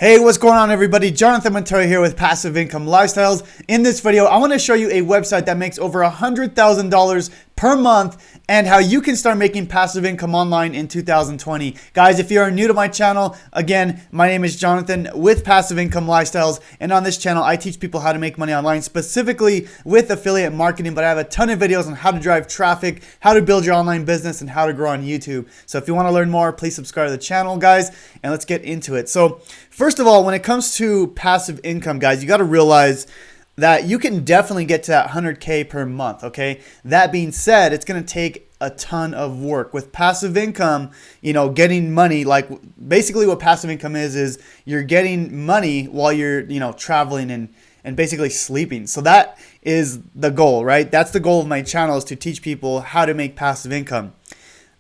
Hey, what's going on everybody? Jonathan Montoya here with Passive Income Lifestyles. In this video, I want to show you a website that makes over $100,000 per month and how you can start making passive income online in 2020. Guys, if you are new to my channel, again, my name is Jonathan with Passive Income Lifestyles, and on this channel, I teach people how to make money online, specifically with affiliate marketing, but I have a ton of videos on how to drive traffic, how to build your online business, and how to grow on YouTube. So if you want to learn more, please subscribe to the channel, guys, and let's get into it. So first of all, when it comes to passive income, guys, you got to realize that you can definitely get to that 100K per month, okay? That being said, it's going to take a ton of work. With passive income, you know, getting money, like basically what passive income is you're getting money while you're, you know, traveling and basically sleeping. So that is the goal, right? That's the goal of my channel, is to teach people how to make passive income.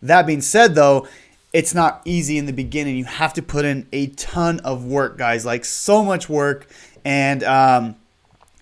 That being said, though, it's not easy in the beginning. You have to put in a ton of work, guys, like so much work, and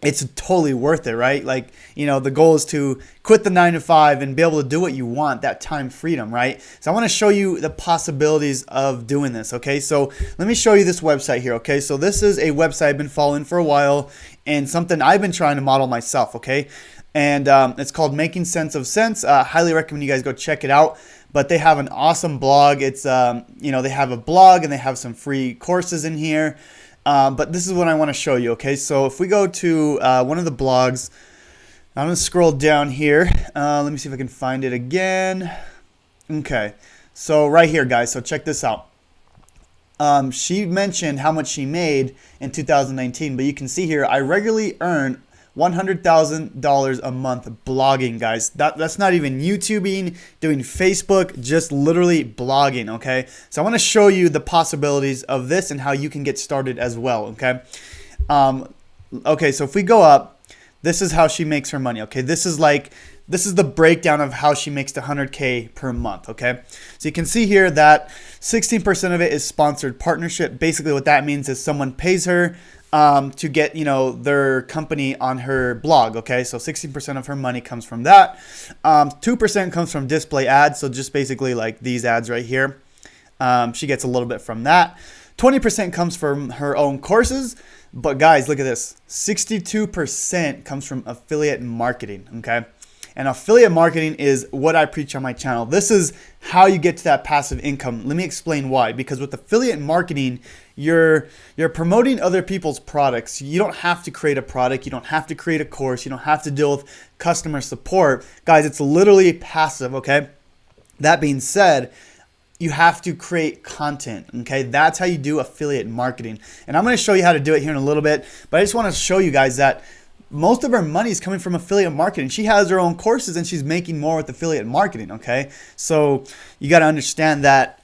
it's totally worth it, right? Like, you know, the goal is to quit the 9 to 5 and be able to do what you want, that time freedom, right? So I want to show you the possibilities of doing this, okay? So let me show you this website here, okay? So this is a website I've been following for a while and something I've been trying to model myself, okay? And it's called Making Sense of Sense. Highly recommend you guys go check it out. But they have an awesome blog. It's, you know, they have a blog and they have some free courses in here. But this is what I want to show you, okay? So if we go to one of the blogs, I'm going to scroll down here. Let me see if I can find it again. Okay, so right here, guys, so check this out. She mentioned how much she made in 2019, but you can see here, I regularly earn $100,000 a month blogging, guys. That's not even YouTubing, doing Facebook, just literally blogging, okay? So I want to show you the possibilities of this and how you can get started as well, okay? Okay, so if we go up, this is how she makes her money, okay? This is the breakdown of how she makes the 100K per month, okay? So you can see here that 16% of it is sponsored partnership. Basically what that means is someone pays her to get, you know, their company on her blog, okay? So 60% of her money comes from that. 2% comes from display ads, so just basically like these ads right here. She gets a little bit from that. 20% comes from her own courses, but guys, look at this. 62% comes from affiliate marketing, okay? And affiliate marketing is what I preach on my channel. This is how you get to that passive income. Let me explain why. Because with affiliate marketing, you're promoting other people's products. You don't have to create a product. You don't have to create a course. You don't have to deal with customer support. Guys, it's literally passive, okay? That being said, you have to create content, okay? That's how you do affiliate marketing. And I'm going to show you how to do it here in a little bit. But I just want to show you guys that most of her money is coming from affiliate marketing. She has her own courses and she's making more with affiliate marketing, okay? So you got to understand that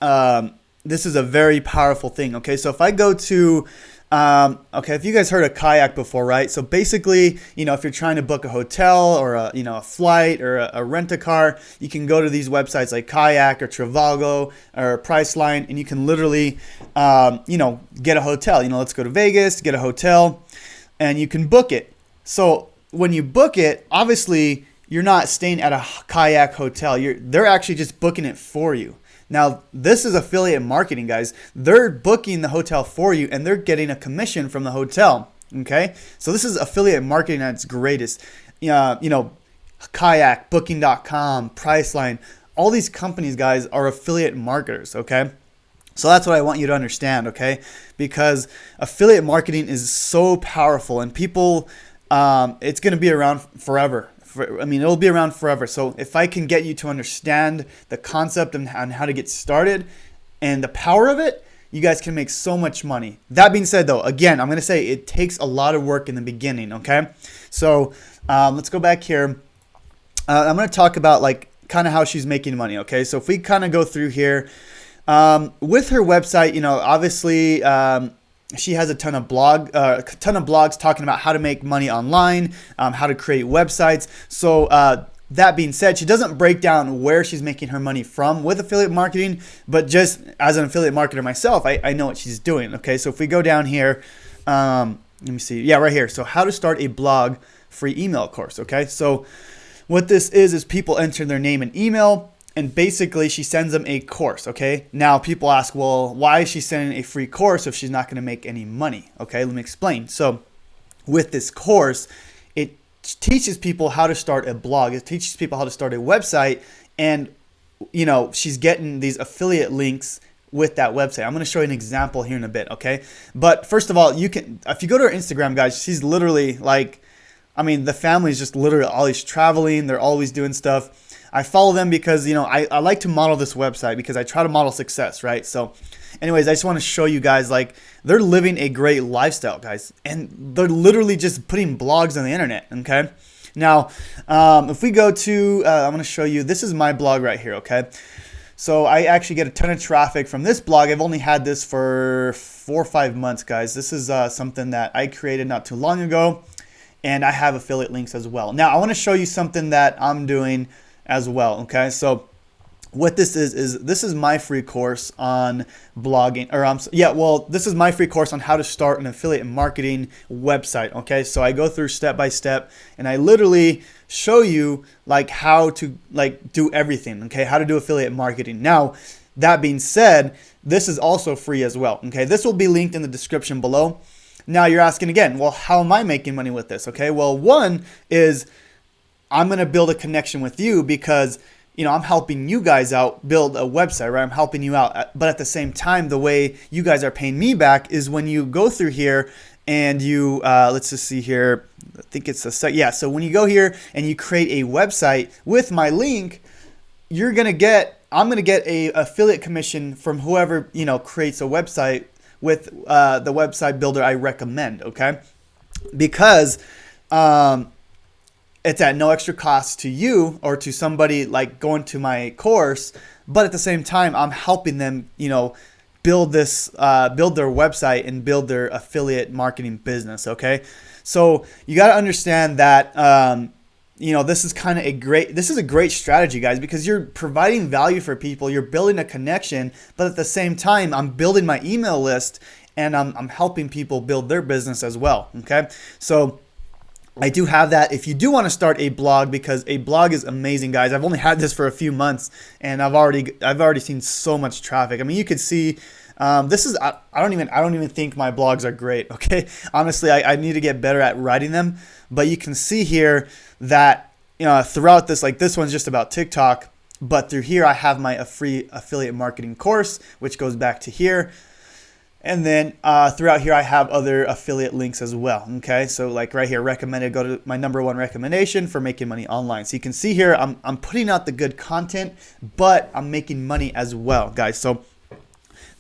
this is a very powerful thing, okay? So if I go to, okay, if you guys heard of Kayak before, right? So basically, you know, if you're trying to book a hotel or a, you know, a flight or a rent-a-car, you can go to these websites like Kayak or Trivago or Priceline, and you can literally, you know, get a hotel. You know, let's go to Vegas, get a hotel, and you can book it. So when you book it, obviously you're not staying at a Kayak hotel. They're actually just booking it for you. Now, this is affiliate marketing, guys. They're booking the hotel for you and they're getting a commission from the hotel, okay? So this is affiliate marketing at its greatest. You know, Kayak, Booking.com, Priceline, all these companies, guys, are affiliate marketers, okay? So that's what I want you to understand, okay? Because affiliate marketing is so powerful and people, it's going to be around forever. I mean, it'll be around forever. So if I can get you to understand the concept and how to get started and the power of it, you guys can make so much money. That being said, though, again, I'm going to say it takes a lot of work in the beginning, okay? So let's go back here. I'm going to talk about like kind of how she's making money, okay? So if we kind of go through here, with her website, you know, obviously she has a ton of blogs talking about how to make money online, how to create websites. So that being said, she doesn't break down where she's making her money from with affiliate marketing, but just as an affiliate marketer myself, I know what she's doing. Okay, so if we go down here, let me see. Yeah, right here. So how to start a blog free email course. Okay, so what this is people enter their name and email. And basically she sends them a course. Okay, now people ask, well, why is she sending a free course if she's not going to make any money? Okay, let me explain. So with this course, it teaches people how to start a blog, it teaches people how to start a website, and she's getting these affiliate links with that website. I'm going to show you an example here in a bit. Okay, but first of all, if you go to her Instagram, guys, she's literally like, the family's just literally always traveling, they're always doing stuff. I follow them because, I like to model this website because I try to model success, right? So anyways, I just want to show you guys, like, they're living a great lifestyle, guys. And they're literally just putting blogs on the internet, okay? Now, if we go to, I'm going to show you, this is my blog right here, okay? So I actually get a ton of traffic from this blog. I've only had this for 4 or 5 months, guys. This is something that I created not too long ago. And I have affiliate links as well. Now, I want to show you something that I'm doing as well. Okay, so what this is this is my free course on blogging, or this is my free course on how to start an affiliate marketing website. Okay, so I go through step by step and I literally show you like how to do everything. Okay, how to do affiliate marketing. Now, that being said, this is also free as well. Okay, this will be linked in the description below. Now you're asking again, well, how am I making money with this? Okay, well, one is I'm going to build a connection with you because, I'm helping you guys out build a website, right? I'm helping you out. But at the same time, the way you guys are paying me back is when you go through here and you, let's just see here. I think it's a site. Yeah. So when you go here and you create a website with my link, I'm going to get a affiliate commission from whoever, creates a website with the website builder I recommend. Okay. Because, it's at no extra cost to you or to somebody like going to my course, but at the same time, I'm helping them, build their website and build their affiliate marketing business. Okay, so you got to understand that, this is a great strategy, guys, because you're providing value for people, you're building a connection, but at the same time, I'm building my email list and I'm helping people build their business as well. Okay, so I do have that if you do want to start a blog, because a blog is amazing, guys. I've only had this for a few months and I've already seen so much traffic. You could see I don't even think my blogs are great. Okay, honestly, I need to get better at writing them, but you can see here that throughout this, like this one's just about TikTok, but through here I have my free affiliate marketing course, which goes back to here. And then throughout here, I have other affiliate links as well. Okay, so like right here, recommended, go to my #1 recommendation for making money online. So you can see here, I'm putting out the good content, but I'm making money as well, guys. So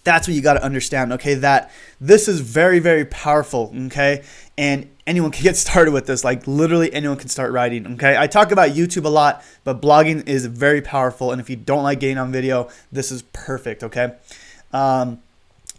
that's what you got to understand. Okay, that this is very, very powerful. Okay, and anyone can get started with this. Like literally anyone can start writing. Okay, I talk about YouTube a lot, but blogging is very powerful. And if you don't like getting on video, this is perfect. Okay.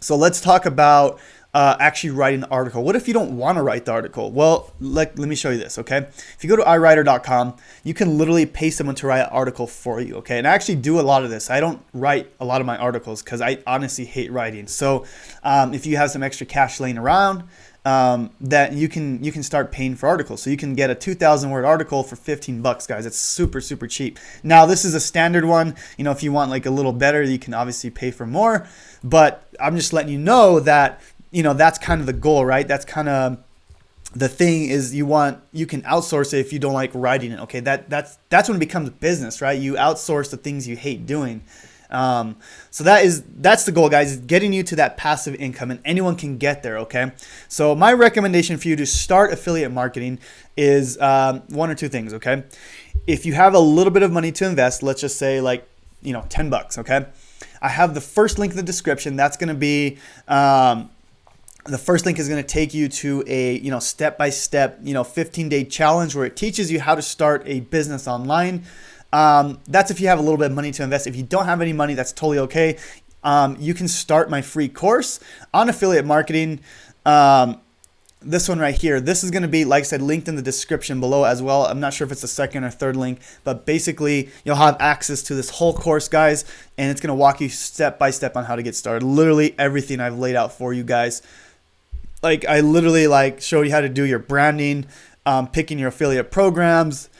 So let's talk about actually writing the article. What if you don't want to write the article? Well, let me show you this, okay? If you go to iWriter.com, you can literally pay someone to write an article for you, okay? And I actually do a lot of this. I don't write a lot of my articles because I honestly hate writing. So if you have some extra cash laying around, that you can start paying for articles. So you can get a 2,000 word article for $15, guys. It's super, super cheap. Now this is a standard one. If you want like a little better, you can obviously pay for more, but I'm just letting you know that, that's kind of the goal, right? That's kind of the thing is you can outsource it if you don't like writing it. Okay. That's when it becomes business, right? You outsource the things you hate doing. So that's the goal, guys, getting you to that passive income, and anyone can get there. Okay. So my recommendation for you to start affiliate marketing is, one or two things. Okay. If you have a little bit of money to invest, let's just say like, $10. Okay. I have the first link in the description. That's going to be, the first link is going to take you to a, step-by-step, 15-day challenge where it teaches you how to start a business online. That's if you have a little bit of money to invest. If you don't have any money, that's totally okay. You can start my free course on affiliate marketing. This one right here, this is going to be, like I said, linked in the description below as well. I'm not sure if it's the second or third link, but basically you'll have access to this whole course, guys, and it's going to walk you step by step on how to get started. Literally everything I've laid out for you guys. Like I literally show you how to do your branding, picking your affiliate programs,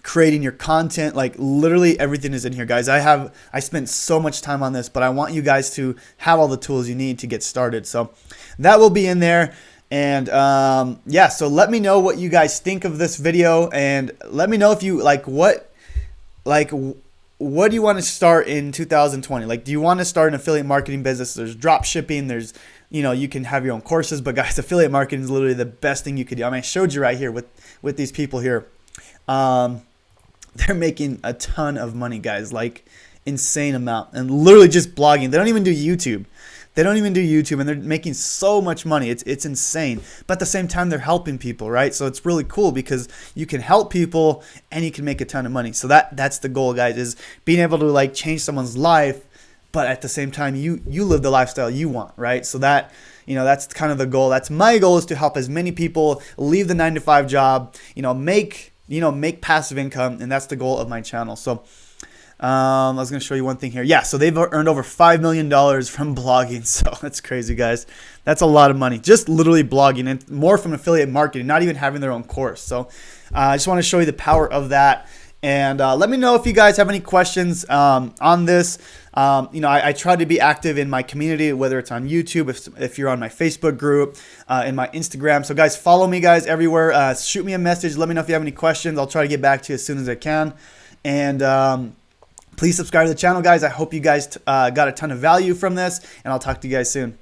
creating your content. Like literally everything is in here, guys. I spent so much time on this, but I want you guys to have all the tools you need to get started. So that will be in there. And yeah, so let me know what you guys think of this video, and let me know if you what do you want to start in 2020? Like, do you want to start an affiliate marketing business? There's drop shipping, there's, you can have your own courses, but guys, affiliate marketing is literally the best thing you could do. I mean, I showed you right here with these people here. They're making a ton of money, guys, like insane amount, and literally just blogging. They don't even do YouTube. And they're making so much money. It's insane. But at the same time, they're helping people, right? So it's really cool because you can help people and you can make a ton of money. So that's the goal, guys, is being able to like change someone's life, but at the same time, you live the lifestyle you want, right? So that, that's kind of the goal. That's my goal, is to help as many people leave the 9-to-5 job, make passive income, and that's the goal of my channel. So I was going to show you one thing here. Yeah, so they've earned over $5 million from blogging. So that's crazy, guys. That's a lot of money. Just literally blogging, and more from affiliate marketing, not even having their own course. So I just want to show you the power of that. And let me know if you guys have any questions on this. I try to be active in my community, whether it's on YouTube, if you're on my Facebook group, in my Instagram. So guys, follow me, guys, everywhere. Shoot me a message. Let me know if you have any questions. I'll try to get back to you as soon as I can. And please subscribe to the channel, guys. I hope you guys got a ton of value from this, and I'll talk to you guys soon.